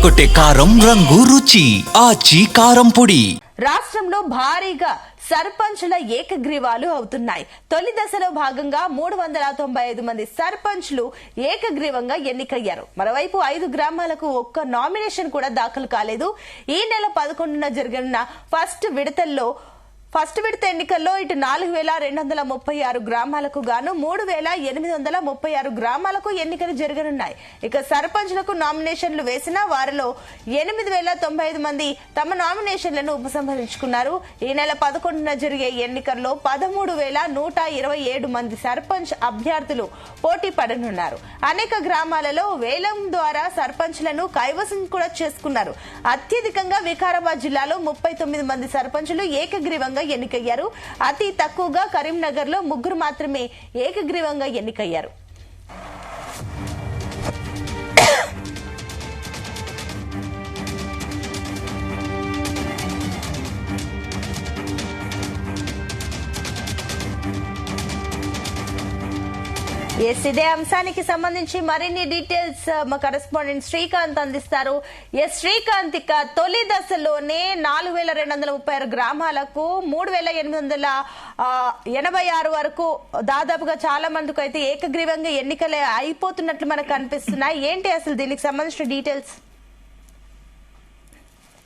అదరగొట్టే కారం రంగు రుచి ఆచి కారం పొడి. రాష్ట్రంలో భారీగా సర్పంచ్ల ఏకగ్రీవాలు అవుతున్నాయి. తొలి దశలో భాగంగా 395 మంది సర్పంచ్లు ఏకగ్రీవంగా ఎన్నికయ్యారు. మరోవైపు 5 గ్రామాలకు ఒక్క నామినేషన్ కూడా దాఖలు కాలేదు. ఈ నెల 11న జరగనున్న ఫస్ట్ విడత ఎన్నికల్లో ఇటు 4236 గ్రామాలకు గాను 3836 గ్రామాలకు ఎన్నికలు జరగనున్నాయి. ఇక సర్పంచ్లకు నామినేషన్లు వేసిన వారిలో 8095 మంది తమ నామినేషన్లను ఉపసంహరించుకున్నారు. ఈ నెల 11న జరిగే ఎన్నికల్లో 13127 మంది సర్పంచ్ అభ్యర్థులు పోటీ పడనున్నారు. అనేక గ్రామాలలో వేలం ద్వారా సర్పంచ్లను కైవసం కూడా చేసుకున్నారు. అత్యధికంగా వికారాబాద్ జిల్లాలో 39 మంది సర్పంచులు ఏకగ్రీవంగా ఎన్నికయ్యారు. అతి తక్కువగా కరీంనగర్ లో 3 మాత్రమే ఏకగ్రీవంగా ఎన్నికయ్యారు. ఇదే అంశానికి సంబంధించి మరిన్ని డీటెయిల్స్ మా కరెస్పాండెంట్ శ్రీకాంత్ అందిస్తారు. శ్రీకాంత్, ఇక తొలి దశలోనే 4236 గ్రామాలకు 3886 వరకు దాదాపుగా చాలా మందికి అయితే ఏకగ్రీవంగా ఎన్నికలు అయిపోతున్నట్లు మనకు కనిపిస్తున్నాయి. ఏంటి అసలు దీనికి సంబంధించిన డీటెయిల్స్?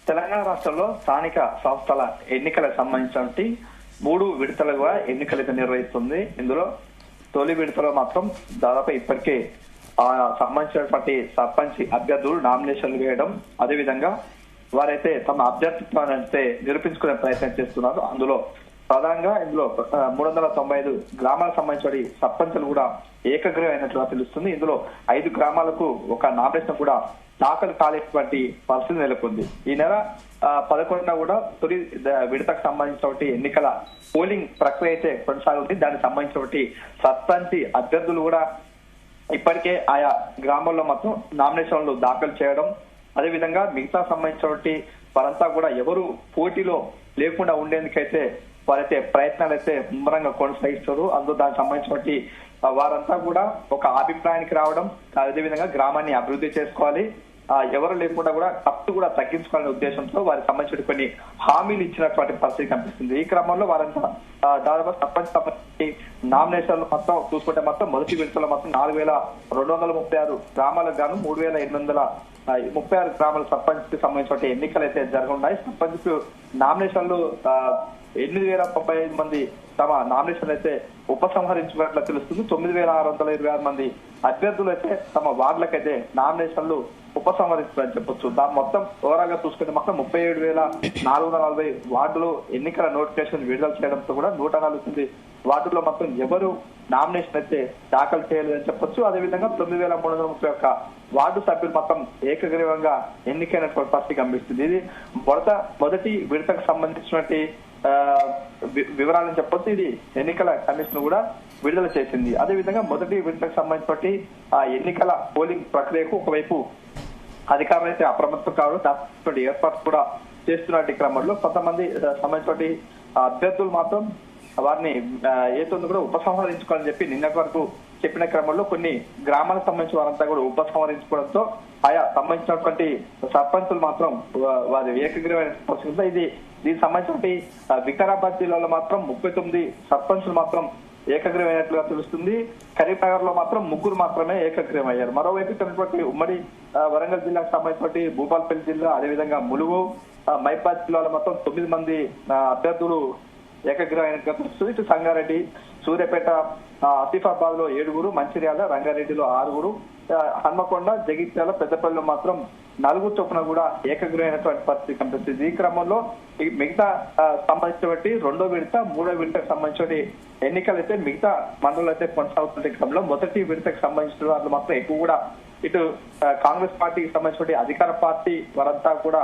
తెలంగాణ రాష్ట్రంలో స్థానిక సంస్థల ఎన్నికలకు సంబంధించి 3 విడతలుగా ఎన్నికలు నిర్వహిస్తుంది. ఇందులో తొలి విడతలో మాత్రం దాదాపు ఇప్పటికే సంబంధించినటువంటి సర్పంచ్ అభ్యర్థులు నామినేషన్లు వేయడం, అదేవిధంగా వారైతే తమ అభ్యర్థిత్వాన్ని అయితే నిరూపించుకునే ప్రయత్నం చేస్తున్నారు. అందులో ప్రధానంగా 395 గ్రామాలకు సంబంధించిన సర్పంచులు కూడా ఏకగ్రీవమైనట్లుగా తెలుస్తుంది. ఇందులో 5 గ్రామాలకు ఒక నామినేషన్ కూడా దాఖలు కాలేటువంటి పరిస్థితి నెలకొంది. ఈ నెల 11న కూడా తొలి విడతకు సంబంధించినటువంటి ఎన్నికల పోలింగ్ ప్రక్రియ అయితే కొనసాగుతుంది. దానికి సంబంధించినటువంటి సర్పంచ్ అభ్యర్థులు కూడా ఇప్పటికే ఆయా గ్రామాల్లో మొత్తం నామినేషన్లు దాఖలు చేయడం, అదేవిధంగా మిగతా సంబంధించినటువంటి వారంతా కూడా ఎవరు పోటీలో లేకుండా ఉండేందుకైతే వారైతే ప్రయత్నాలు అయితే ముమ్మరంగా కొనసాగిస్తారు. అందులో దానికి సంబంధించినటువంటి వారంతా కూడా ఒక అభిప్రాయానికి రావడం, అదేవిధంగా గ్రామాన్ని అభివృద్ధి చేసుకోవాలి, ఎవరు లేకుండా కూడా ఖర్చు కూడా తగ్గించుకోవాలనే ఉద్దేశంతో వారికి సంబంధించిన కొన్ని హామీలు ఇచ్చినటువంటి పరిస్థితి కనిపిస్తుంది. ఈ క్రమంలో వారంతా దాదాపు సర్పంచ్ నామినేషన్లు మొత్తం చూసుకుంటే మొత్తం మొదటి విడతలో మొత్తం 4236 గ్రామాలకు గాను 3836 గ్రామాల సర్పంచ్ కి సంబంధించిన ఎన్నికలు అయితే జరగనున్నాయి. సర్పంచ్ నామినేషన్లు 8095 మంది తమ నామినేషన్ అయితే ఉపసంహరించుకున్నట్లు తెలుస్తుంది. 9626 మంది అభ్యర్థులు అయితే తమ వార్డులకైతే నామినేషన్లు ఉపసంహరించారని చెప్పొచ్చు. దాని మొత్తం ఓవరాల్ గా చూసుకుంటే మొత్తం 37,440 వార్డులు ఎన్నికల నోటిఫికేషన్ విడుదల చేయడంతో కూడా 148 వార్డుల్లో మొత్తం ఎవరు నామినేషన్ అయితే దాఖలు చేయలేదని చెప్పొచ్చు. అదేవిధంగా 9331 వార్డు సభ్యులు మొత్తం ఏకగ్రీవంగా ఎన్నికైనటువంటి పరిస్థితి కనిపిస్తుంది. ఇది మొదటి విడతకు సంబంధించినటువంటి వివరాలని చెప్పొచ్చు. ఇది ఎన్నికల కమిషన్ కూడా విడుదల చేసింది. అదేవిధంగా మొదటి విడతకు సంబంధించినటువంటి ఎన్నికల పోలింగ్ ప్రక్రియకు ఒకవైపు అధికారులు అయితే అప్రమత్తం కావడం, దాని ఏర్పాటు కూడా చేస్తున్నటువంటి క్రమంలో కొంతమంది సంబంధించిన అభ్యర్థులు మాత్రం వారిని ఏతో కూడా ఉపసంహరించుకోవాలని చెప్పి నిన్నటి వరకు చెప్పిన క్రమంలో కొన్ని గ్రామాలకు సంబంధించిన వారంతా కూడా ఉపసంహరించుకోవడంతో ఆయా సంబంధించినటువంటి సర్పంచులు మాత్రం వారి ఏకగ్రీవమైన పరిస్థితి. దీనికి సంబంధించిన వికారాబాద్ జిల్లాలో మాత్రం 39 సర్పంచులు మాత్రం ఏకగ్రీవమైనట్లుగా తెలుస్తుంది. కరీంనగర్ లో మాత్రం 3 మాత్రమే ఏకగ్రీవం అయ్యారు. మరోవైపు ఉమ్మడి వరంగల్ జిల్లాకు సంబంధించిన భూపాలపల్లి జిల్లా, అదేవిధంగా ములుగు, మైబాద్ జిల్లాలో మొత్తం 9 మంది అభ్యర్థులు ఏకగ్రీవమైనట్లుగా తెలుస్తుంది. ఇటు సంగారెడ్డి, సూర్యాపేట, ఆసిఫాబాద్ లో 7, మంచిర్యాల, రంగారెడ్డిలో 6, హన్మకొండ, జగిత్యాల, పెద్దపల్లిలో మాత్రం 4 చొప్పున కూడా ఏకగ్రీవమైనటువంటి పరిస్థితి కనిపిస్తుంది. ఈ క్రమంలో మిగతా సంబంధించినటువంటి 2వ విడత 3వ విడతకు సంబంధించిన ఎన్నికలు అయితే మిగతా మండలాలు అయితే కొనసాగుతున్న క్రమంలో మొదటి విడతకు సంబంధించిన వాళ్ళు మాత్రం ఎక్కువ కూడా ఇటు కాంగ్రెస్ పార్టీకి సంబంధించిన అధికార పార్టీ వారంతా కూడా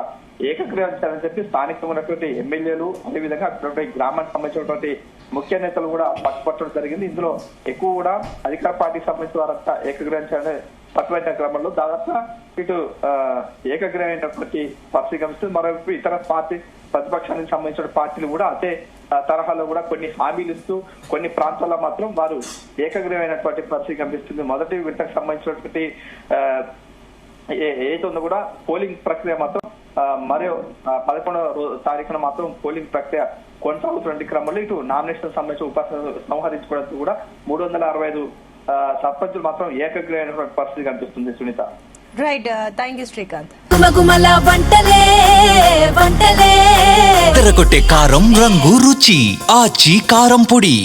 ఏకగ్రీవించాలని చెప్పి స్థానికంగా ఉన్నటువంటి ఎమ్మెల్యేలు, అదేవిధంగా అటువంటి గ్రామానికి సంబంధించినటువంటి ముఖ్య నేతలు కూడా పట్టుపట్టడం జరిగింది. ఇందులో ఎక్కువ కూడా అధికార పార్టీకి సంబంధించిన వారంతా ఏకగ్రీవించాలని పట్టుబట్టిన క్రమంలో దాదాపు ఇటు ఏకగ్రీవమైనటువంటి పరిస్థితి కనిపిస్తుంది. మరోవైపు ఇతర ప్రతిపక్షానికి సంబంధించిన పార్టీలు కూడా అదే తరహాలో కూడా కొన్ని హామీలు ఇస్తూ కొన్ని ప్రాంతాల్లో మాత్రం వారు ఏకగ్రీవమైనటువంటి పరిస్థితి కనిపిస్తుంది. మొదటి విడతకు సంబంధించినటువంటి ఏదైతే ఉందో కూడా పోలింగ్ ప్రక్రియ మాత్రం మరియు 11వ తారీఖున మాత్రం పోలింగ్ ప్రక్రియ కొనసాగుతున్న క్రమంలో ఇటు నామినేషన్ సంబంధించిన సంహరించుకోవడానికి కూడా 365 సర్పంచులు మాత్రం ఏకగ్రీవైనటువంటి పరిస్థితి కనిపిస్తుంది Sunitha. Right, thank you Srikanth. తెరకొట్టే కారం రంగు రుచి ఆచి కారం పొడి.